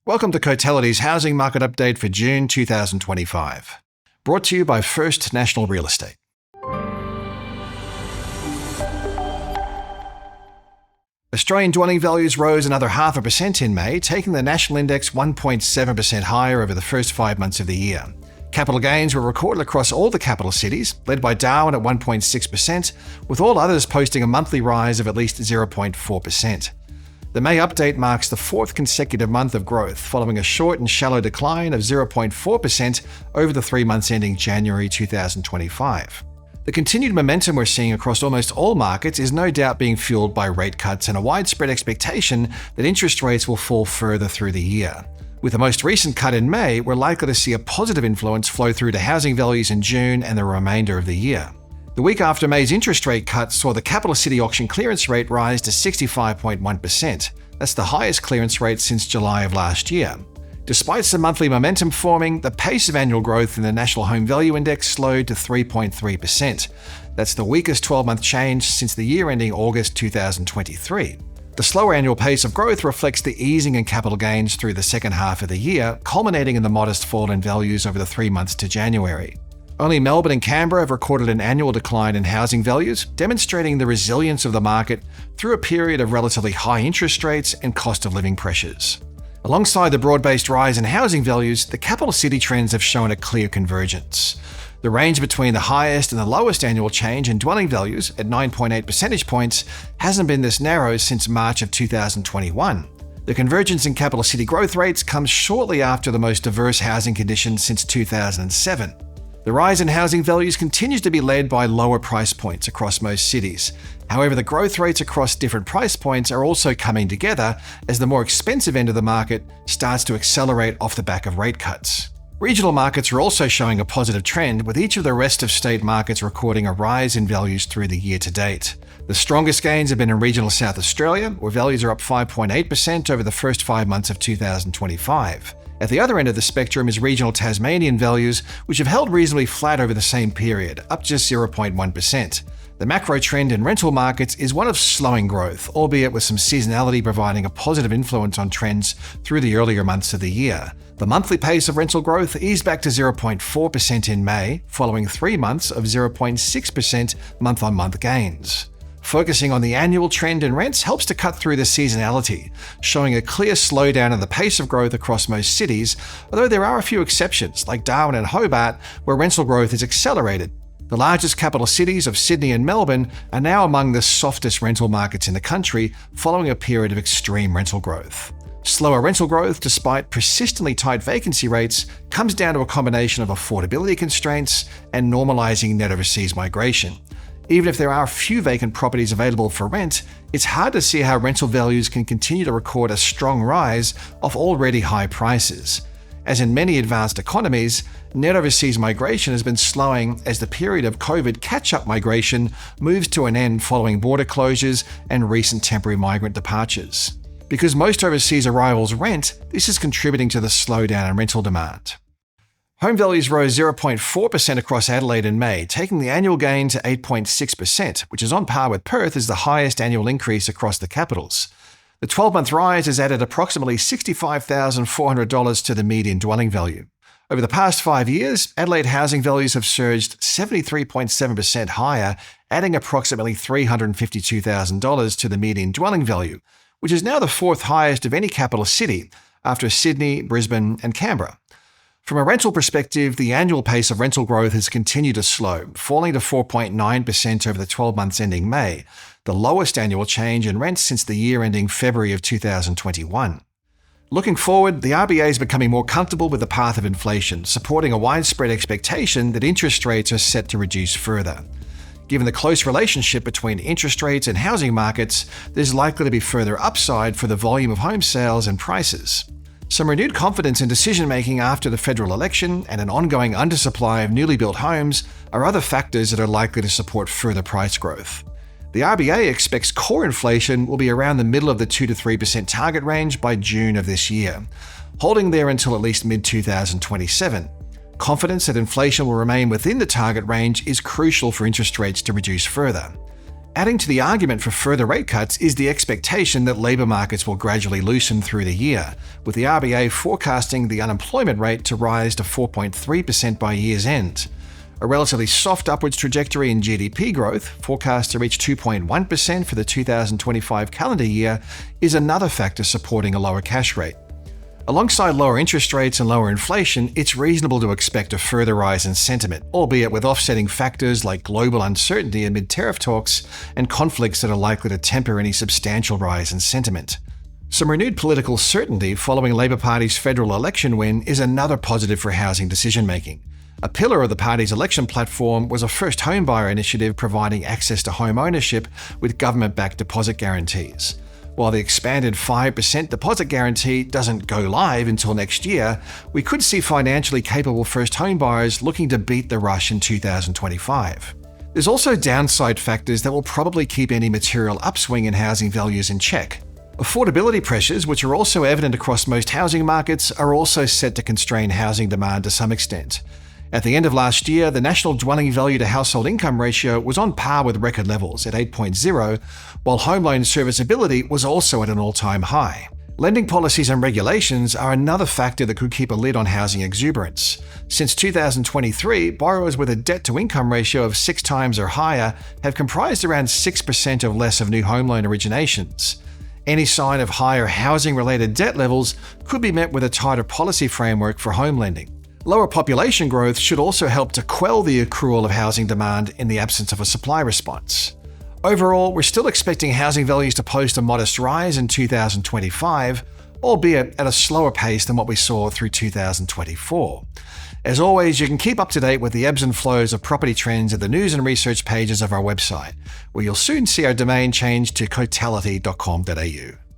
Welcome to Cotality's Housing Market Update for June 2025. Brought to you by First National Real Estate. Australian dwelling values rose another 0.5% in May, taking the national index 1.7% higher over the first 5 months of the year. Capital gains were recorded across all the capital cities, led by Darwin at 1.6%, with all others posting a monthly rise of at least 0.4%. The May update marks the fourth consecutive month of growth, following a short and shallow decline of 0.4% over the 3 months ending January 2025. The continued momentum we're seeing across almost all markets is no doubt being fueled by rate cuts and a widespread expectation that interest rates will fall further through the year. With the most recent cut in May, we're likely to see a positive influence flow through to housing values in June and the remainder of the year. The week after May's interest rate cut saw the capital city auction clearance rate rise to 65.1%. That's the highest clearance rate since July of last year. Despite some monthly momentum forming, the pace of annual growth in the National Home Value Index slowed to 3.3%. That's the weakest 12-month change since the year ending August 2023. The slower annual pace of growth reflects the easing in capital gains through the second half of the year, culminating in the modest fall in values over the 3 months to January. Only Melbourne and Canberra have recorded an annual decline in housing values, demonstrating the resilience of the market through a period of relatively high interest rates and cost of living pressures. Alongside the broad-based rise in housing values, the capital city trends have shown a clear convergence. The range between the highest and the lowest annual change in dwelling values at 9.8 percentage points hasn't been this narrow since March of 2021. The convergence in capital city growth rates comes shortly after the most diverse housing conditions since 2007. The rise in housing values continues to be led by lower price points across most cities. However, the growth rates across different price points are also coming together as the more expensive end of the market starts to accelerate off the back of rate cuts. Regional markets are also showing a positive trend, with each of the rest of state markets recording a rise in values through the year to date. The strongest gains have been in regional South Australia, where values are up 5.8% over the first 5 months of 2025. At the other end of the spectrum is regional Tasmanian values, which have held reasonably flat over the same period, up just 0.1%. The macro trend in rental markets is one of slowing growth, albeit with some seasonality providing a positive influence on trends through the earlier months of the year. The monthly pace of rental growth eased back to 0.4% in May, following 3 months of 0.6% month-on-month gains. Focusing on the annual trend in rents helps to cut through the seasonality, showing a clear slowdown in the pace of growth across most cities, although there are a few exceptions, like Darwin and Hobart, where rental growth is accelerated. The largest capital cities of Sydney and Melbourne are now among the softest rental markets in the country, following a period of extreme rental growth. Slower rental growth, despite persistently tight vacancy rates, comes down to a combination of affordability constraints and normalizing net overseas migration. Even if there are few vacant properties available for rent, it's hard to see how rental values can continue to record a strong rise off already high prices. As in many advanced economies, net overseas migration has been slowing as the period of COVID catch-up migration moves to an end following border closures and recent temporary migrant departures. Because most overseas arrivals rent, this is contributing to the slowdown in rental demand. Home values rose 0.4% across Adelaide in May, taking the annual gain to 8.6%, which is on par with Perth as the highest annual increase across the capitals. The 12-month rise has added approximately $65,400 to the median dwelling value. Over the past 5 years, Adelaide housing values have surged 73.7% higher, adding approximately $352,000 to the median dwelling value, which is now the fourth highest of any capital city, after Sydney, Brisbane, and Canberra. From a rental perspective, the annual pace of rental growth has continued to slow, falling to 4.9% over the 12 months ending May, the lowest annual change in rents since the year ending February of 2021. Looking forward, the RBA is becoming more comfortable with the path of inflation, supporting a widespread expectation that interest rates are set to reduce further. Given the close relationship between interest rates and housing markets, there's likely to be further upside for the volume of home sales and prices. Some renewed confidence in decision-making after the federal election and an ongoing undersupply of newly built homes are other factors that are likely to support further price growth. The RBA expects core inflation will be around the middle of the 2 to 3% target range by June of this year, holding there until at least mid-2027. Confidence that inflation will remain within the target range is crucial for interest rates to reduce further. Adding to the argument for further rate cuts is the expectation that labour markets will gradually loosen through the year, with the RBA forecasting the unemployment rate to rise to 4.3% by year's end. A relatively soft upwards trajectory in GDP growth, forecast to reach 2.1% for the 2025 calendar year, is another factor supporting a lower cash rate. Alongside lower interest rates and lower inflation, it's reasonable to expect a further rise in sentiment, albeit with offsetting factors like global uncertainty amid tariff talks and conflicts that are likely to temper any substantial rise in sentiment. Some renewed political certainty following Labor Party's federal election win is another positive for housing decision-making. A pillar of the party's election platform was a first homebuyer initiative providing access to home ownership with government-backed deposit guarantees. While the expanded 5% deposit guarantee doesn't go live until next year, we could see financially capable first homebuyers looking to beat the rush in 2025. There's also downside factors that will probably keep any material upswing in housing values in check. Affordability pressures, which are also evident across most housing markets, are also set to constrain housing demand to some extent. At the end of last year, the national dwelling value to household income ratio was on par with record levels at 8.0, while home loan serviceability was also at an all-time high. Lending policies and regulations are another factor that could keep a lid on housing exuberance. Since 2023, borrowers with a debt-to-income ratio of 6 times or higher have comprised around 6% or less of new home loan originations. Any sign of higher housing-related debt levels could be met with a tighter policy framework for home lending. Lower population growth should also help to quell the accrual of housing demand in the absence of a supply response. Overall, we're still expecting housing values to post a modest rise in 2025, albeit at a slower pace than what we saw through 2024. As always, you can keep up to date with the ebbs and flows of property trends at the news and research pages of our website, where you'll soon see our domain change to cotality.com.au.